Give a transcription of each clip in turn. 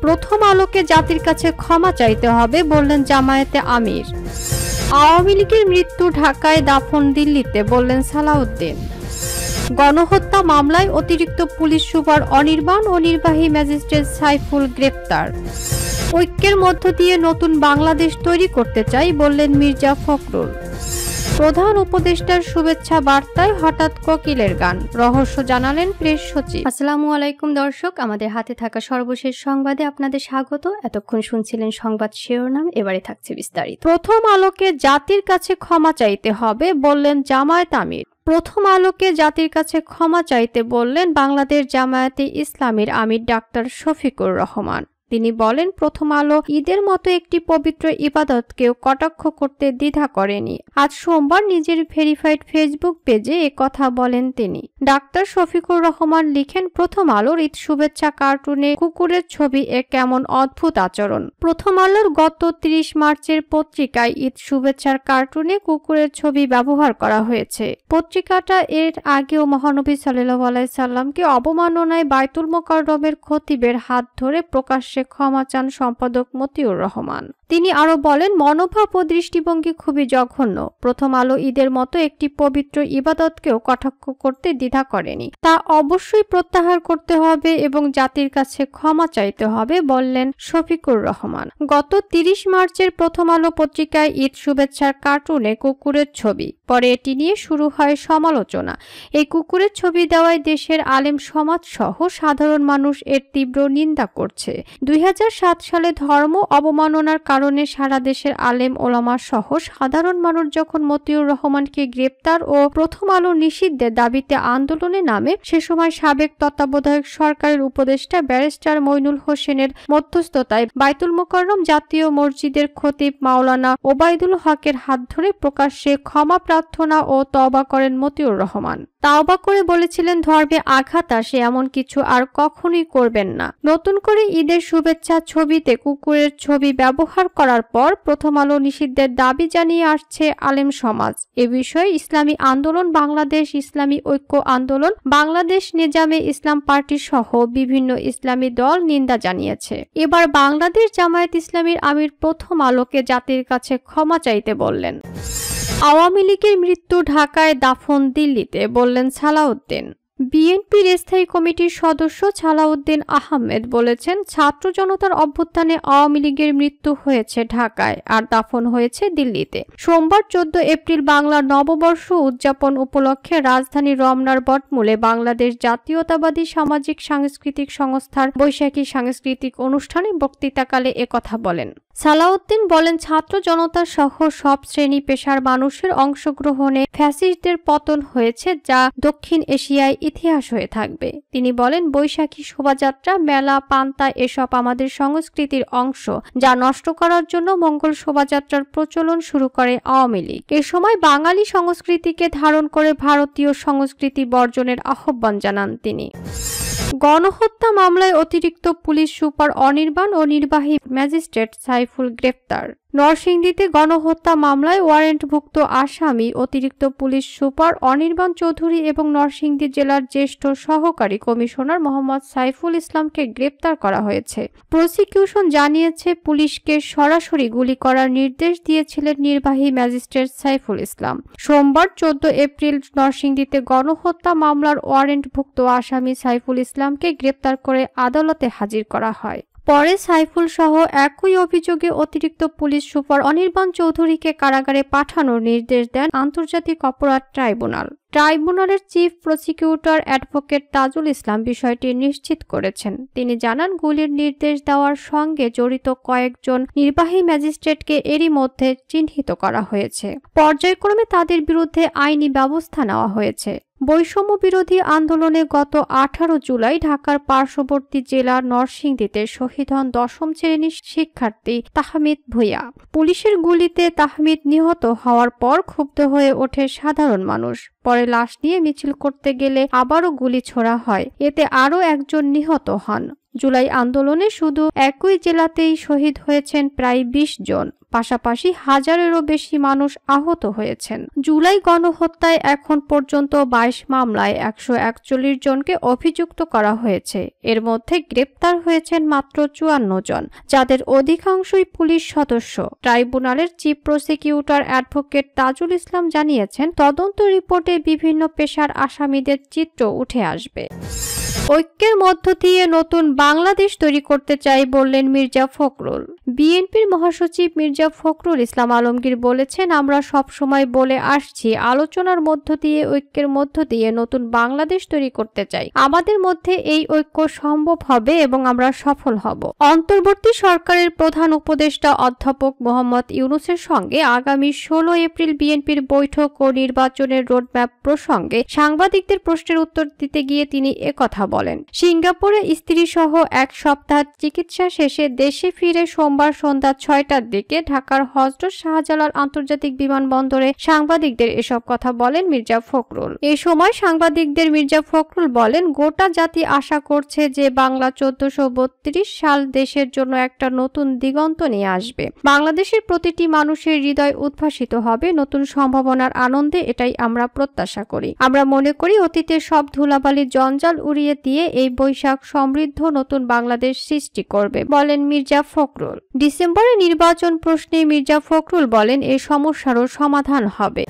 প্রথম আলোকে জাতির কাছে ক্ষমা চাইতে হবে বললেন জামায়াতে আমির। আওয়ামী লীগের মৃত্যু ঢাকায়, দাফন দিল্লিতে বললেন সালাউদ্দিন। গণহত্যা মামলায় অতিরিক্ত পুলিশ সুপার অনির্বাণ ও নির্বাহী ম্যাজিস্ট্রেট সাইফুল গ্রেপ্তার। ঐক্যের মধ্য দিয়ে নতুন বাংলাদেশ তৈরি করতে চাই বললেন মির্জা ফখরুল। প্রধান উপদেষ্টার শুভেচ্ছা বার্তায় হঠাৎ কোকিলের গান, রহস্য জানালেন প্রেস সচিব। আসসালামু আলাইকুম দর্শক, আমাদের হাতে থাকা সর্বশেষ সংবাদে আপনাদের স্বাগত। এতক্ষণ শুনছিলেন সংবাদ শিরোনাম, এবারে থাকছে বিস্তারিত। প্রথম আলোকে জাতির কাছে ক্ষমা চাইতে হবে বললেন জামায়াত আমির। প্রথম আলোকে জাতির কাছে ক্ষমা চাইতে বললেন বাংলাদেশ জামায়াতে ইসলামীর আমির ডাক্তার শফিকুর রহমান। তিনি বলেন, প্রথম আলো ঈদের মতো একটি পবিত্র ইবাদতকেও কটাক্ষ করতে দ্বিধা করেনি। আজ সোমবার নিজের ভেরিফাইড ফেসবুক পেজে কথা বলেন তিনি। ডাক্তার শফিকুর রহমান লিখেন, প্রথম আলোর ঈদ শুভেচ্ছা কার্টুনে কুকুরের ছবি কেমন অদ্ভুত আচরণ। প্রথম আলোর গত 30 মার্চের পত্রিকায় ঈদ শুভেচ্ছার কার্টুনে কুকুরের ছবি ব্যবহার করা হয়েছে। পত্রিকাটা এর আগেও মহানবী সাল্লাল্লাহু আলাইহি সাল্লামকে অবমাননায় বায়তুল মোকাররমের খতিবের হাত ধরে প্রকাশ্যে ক্ষমা চান সম্পাদক মতিউর রহমান। তিনি আরো বলেন, মনোভাব ও দৃষ্টিভঙ্গি খুবই জঘন্য। প্রথম আলো ঈদের মতো একটি পবিত্র ইবাদতকেও কটাক্ষ করতে দ্বিধা করেনি, তা অবশ্যই প্রত্যাহার করতে হবে এবং জাতির কাছে ক্ষমা চাইতে হবে বললেন শফিকুর রহমান। গত 30 মার্চের প্রথম আলো পত্রিকায় ঈদ শুভেচ্ছার কার্টুনে কুকুরের ছবি, পরে এটি নিয়ে শুরু হয় সমালোচনা। এই কুকুরের ছবি দেওয়ায় দেশের আলেম সমাজ সহ সাধারণ মানুষ এর তীব্র নিন্দা করছে। 2007 সালে ধর্ম অবমাননার কারণে সারা দেশের আলেম ওলামা সহ সাধারণ মানুষ যখন মতিউর রহমানকে গ্রেপ্তার ও প্রথম আলো নিষিদ্ধের দাবিতে আন্দোলনে নামে, সে সময় সাবেক তত্ত্বাবধায়ক সরকারের উপদেষ্টা ব্যারিস্টার মইনুল হোসেনের মধ্যস্থতায় বায়তুল মোকাররম জাতীয় মসজিদের খতিব মাওলানা ওবায়দুল হকের হাত ধরে প্রকাশ্যে ক্ষমা প্রার্থনা ও তওবা করেন মতিউর রহমান। তাওবা করে বলেছিলেন, ধর্মে আঘাত আসে এমন কিছু আর কখনোই করবেন না। নতুন করে ঈদের শুভেচ্ছা ছবিতে কুকুরের ছবি ব্যবহার করার পর প্রথম আলো নিষিদ্ধের দাবি জানিয়ে আসছে আলেম সমাজ। এ বিষয়ে ইসলামী আন্দোলন বাংলাদেশ, ইসলামী ঐক্য আন্দোলন বাংলাদেশ, নেজামে ইসলাম পার্টি সহ বিভিন্ন ইসলামী দল নিন্দা জানিয়েছে। এবার বাংলাদেশ জামায়াত ইসলামীর আমির প্রথম আলোকে জাতির কাছে ক্ষমা চাইতে বললেন। আওয়ামী লীগের মৃত্যু ঢাকায়, দাফন দিল্লিতে বললেন সালাউদ্দিন। বিএনপির স্থায়ী কমিটির সদস্য সালাউদ্দিন আহমেদ বলেছেন, ছাত্র জনতার অভ্যুত্থানে আওয়ামী লীগের মৃত্যু হয়েছে ঢাকায় আর দাফন হয়েছে দিল্লিতে। সোমবার 14 এপ্রিল বাংলার নববর্ষ উদযাপন উপলক্ষে রাজধানী রমনার বটমূলে বাংলাদেশ জাতীয়তাবাদী সামাজিক সাংস্কৃতিক সংস্থার বৈশাখী সাংস্কৃতিক অনুষ্ঠানে বক্তৃতাকালে একথা বলেন। সালাউদ্দিন বলেন, ছাত্র জনতা সহ সব শ্রেণী পেশার মানুষের অংশগ্রহণে ফ্যাসিস্টদের পতন হয়েছে, যা দক্ষিণ এশিয়ায় ইতিহাস হয়ে থাকবে। তিনি বলেন, বৈশাখী শোভাযাত্রা, মেলা, পান্তা এসব আমাদের সংস্কৃতির অংশ, যা নষ্ট করার জন্য মঙ্গল শোভাযাত্রার প্রচলন শুরু করে আওয়ামী লীগ। এ সময় বাঙালি সংস্কৃতিকে ধারণ করে ভারতীয় সংস্কৃতি বর্জনের আহ্বান জানান তিনি। গণহত্যা মামলায় অতিরিক্ত পুলিশ সুপার অনির্বাণ ও নির্বাহী ম্যাজিস্ট্রেট সাইফুল গ্রেপ্তার। নরসিংদীতে গণহত্যা মামলায় ওয়ারেন্টভুক্ত আসামি অতিরিক্ত পুলিশ সুপার অনির্বাণ চৌধুরী এবং নরসিংদী জেলার জ্যেষ্ঠ সহকারী কমিশনার মোহাম্মদ সাইফুল ইসলামকে গ্রেপ্তার করা হয়েছে। প্রসিকিউশন জানিয়েছে, পুলিশকে সরাসরি গুলি করার নির্দেশ দিয়েছিলেন নির্বাহী ম্যাজিস্ট্রেট সাইফুল ইসলাম। সোমবার 14 এপ্রিল নরসিংদীতে গণহত্যা মামলার ওয়ারেন্টভুক্ত আসামি সাইফুল ইসলামকে গ্রেপ্তার করে আদালতে হাজির করা হয়। পরে সাইফুল সহ একই অভিযোগে অতিরিক্ত পুলিশ সুপার অনির্বাণ চৌধুরীকে কারাগারে পাঠানোর নির্দেশ দেন আন্তর্জাতিক অপরাধ ট্রাইব্যুনাল। ট্রাইব্যুনালের chief prosecutor advocate Tajul Islam বিষয়টি নিশ্চিত করেছেন। তিনি জানান, গুলির নির্দেশ দেওয়ার সঙ্গে জড়িত কয়েকজন নির্বাহী ম্যাজিস্ট্রেটকে এরই মধ্যে চিহ্নিত করা হয়েছে। পর্যায়ক্রমে তাদের বিরুদ্ধে আইনি ব্যবস্থা নেওয়া হয়েছে। বৈষম্য বিরোধী আন্দোলনে গত 18 জুলাই ঢাকার পার্শ্ববর্তী জেলা নরসিংদীতে শহীদ হন 10ম শ্রেণীর শিক্ষার্থী তাহমিদ ভূঁইয়া। পুলিশের গুলিতে তাহমিদ নিহত হওয়ার পর ক্ষুব্ধ হয়ে ওঠে সাধারণ মানুষ। পরে লাশ নিয়ে মিছিল করতে গেলে আবারও গুলি ছোড়া হয়, এতে আরও একজন নিহত হন। জুলাই আন্দোলনে শুধু একই জেলাতেই শহীদ হয়েছেন প্রায় ২০ জন, পাশাপাশি হাজারেরও বেশি মানুষ আহত হয়েছেন। জুলাই গণহত্যায় এখন পর্যন্ত ২২ মামলায় ১৪১ জনকে অভিযুক্ত করা হয়েছে। এর মধ্যে গ্রেপ্তার হয়েছেন মাত্র ৫৪ জন, যাদের অধিকাংশই পুলিশ সদস্য। ট্রাইব্যুনালের chief prosecutor advocate Tajul Islam জানিয়েছেন, তদন্ত রিপোর্টে বিভিন্ন পেশার আসামিদের চিত্র উঠে আসবে। ঐক্যের মধ্য দিয়ে নতুন বাংলাদেশ তৈরি করতে চাই বললেন মির্জা ফখরুল। বিএনপির মহাসচিব মির্জা ফখরুল ইসলাম আলমগীর বলেছেন, আমরা সবসময় বলে আসছি আলোচনার মধ্য দিয়ে, ঐক্যের মধ্য দিয়ে নতুন বাংলাদেশ তৈরি করতে চাই। আমাদের মধ্যে এই ঐক্য সম্ভব হবে এবং আমরা সফল হব। অন্তর্বর্তী সরকারের প্রধান উপদেষ্টা অধ্যাপক মোহাম্মদ ইউনূসের সঙ্গে আগামী ১৬ এপ্রিল বিএনপির বৈঠক ও নির্বাচনের রোডম্যাপ প্রসঙ্গে সাংবাদিকদের প্রশ্নের উত্তর দিতে গিয়ে তিনি একথা বলেন। সিঙ্গাপুরে স্ত্রী সহ ১ সপ্তাহ চিকিৎসা শেষে দেশে ফিরে সোমবার সন্ধ্যা ৬টার দিকে ঢাকার হযরত শাহজালাল আন্তর্জাতিক বিমানবন্দরে সাংবাদিকদের এসব কথা বলেন মির্জা ফখরুল। এই সময় সাংবাদিকদের মির্জা ফখরুল বলেন, গোটা জাতি আশা করছে যে বাংলা ১৪৩২ সাল দেশের জন্য একটা নতুন দিগন্ত নিয়ে আসবে। বাংলাদেশের প্রতিটি মানুষের হৃদয় উদ্ভাসিত হবে নতুন সম্ভাবনার আনন্দে, এটাই আমরা প্রত্যাশা করি। আমরা মনে করি অতীতের সব ধুলাবালি জঞ্জাল উড়িয়ে দিয়ে এই বৈশাখ সমৃদ্ধ নতুন বাংলাদেশ সৃষ্টি করবে, বলেন মির্জা ফখরুল। ডিসেম্বরে নির্বাচন প্রশ্নে মির্জা ফখরুল বলেন, এই সমস্যারও সমাধান হবে।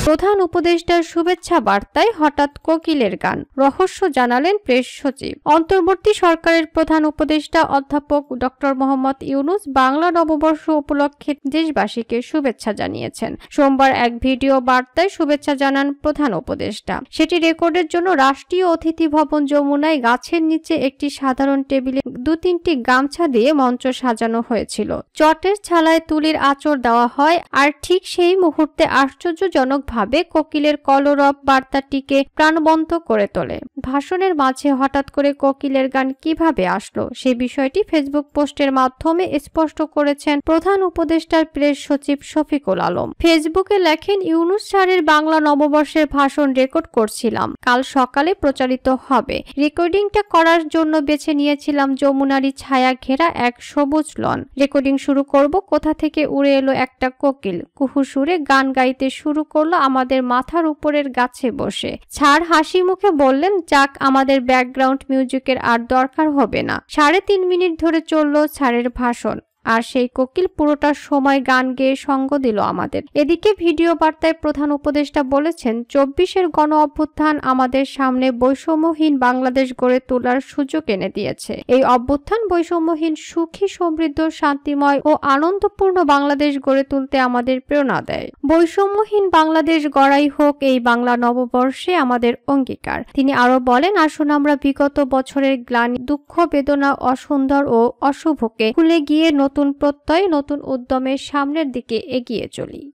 প্রধান উপদেষ্টার শুভেচ্ছা বার্তায় হঠাৎ কোকিলের গান, রহস্য জানালেন প্রেস সচিব। অন্তর্বর্তী সরকারের প্রধান উপদেষ্টা অধ্যাপক ডক্টর মোহাম্মদ ইউনূস বাংলা নববর্ষ উপলক্ষে দেশবাসীকে শুভেচ্ছা জানিয়েছেন। সোমবার এক ভিডিও বার্তায় শুভেচ্ছা জানান প্রধান উপদেষ্টা। সেটি রেকর্ডের জন্য রাষ্ট্রীয় অতিথি ভবন যমুনায় গাছের নিচে একটি সাধারণ টেবিলে ২-৩টি গামছা দিয়ে মঞ্চ সাজানো হয়েছিল। চটের ছালায় তুলির আঁচড় দেওয়া হয়, আর ঠিক সেই মুহূর্তে আশ্চর্যজনক ভাবে কোকিলের কলরব বার্তাটিকে প্রাণবন্ত করে তোলে। ভাষণের মাঝে হঠাৎ করে কোকিলের গান কিভাবে আসলো, সে বিষয়টি ফেসবুক পোস্টের মাধ্যমে স্পষ্ট করেছেন প্রধান উপদেষ্টার প্রেস সচিব শফিকুল আলম। ফেসবুকে লেখেন, ইউনূস স্যারের বাংলা নববর্ষের ভাষণ রেকর্ড করছিলাম, কাল সকালে প্রচারিত হবে। রেকর্ডিংটা করার জন্য বেছে নিয়েছিলাম যমুনারই ছায়া ঘেরা এক সবুজ লন। রেকর্ডিং শুরু করব, কোথা থেকে উড়ে এলো একটা কোকিল, কুহু সুরে গান গাইতে শুরু করলো আমাদের মাথার উপরের গাছে বসে। ছাড় হাসি মুখে বললেন, যাক, আমাদের ব্যাকগ্রাউন্ড মিউজিকের আর দরকার হবে না। ৩.৫ মিনিট ধরে চলল ছাড়ের ভাষণ, আর সেই কোকিল পুরোটা সময় গান গেয়ে সঙ্গ দিল আমাদের। এদিকে ভিডিও বার্তায় প্রধান উপদেষ্টা বলেছেন, ২৪-এর গণ অভ্যুত্থান আমাদের সামনে বৈষম্যহীন বাংলাদেশ গড়ে তোলার সুযোগ এনে দিয়েছে। এই অভ্যুত্থান বৈষম্যহীন, সুখী, সমৃদ্ধ, শান্তিময় ও আনন্দপূর্ণ বাংলাদেশ গড়ে তুলতে আমাদের প্রেরণা দেয়। বৈষম্যহীন বাংলাদেশ গড়াই হোক এই বাংলা নববর্ষে আমাদের অঙ্গীকার। তিনি আরো বলেন, আসুন আমরা বিগত বছরের গ্লানি, দুঃখ, বেদনা, অসুন্দর ও অশুভকে ভুলে গিয়ে নতুন প্রত্যয়, নতুন উদ্যমে সামনের দিকে এগিয়ে চলি।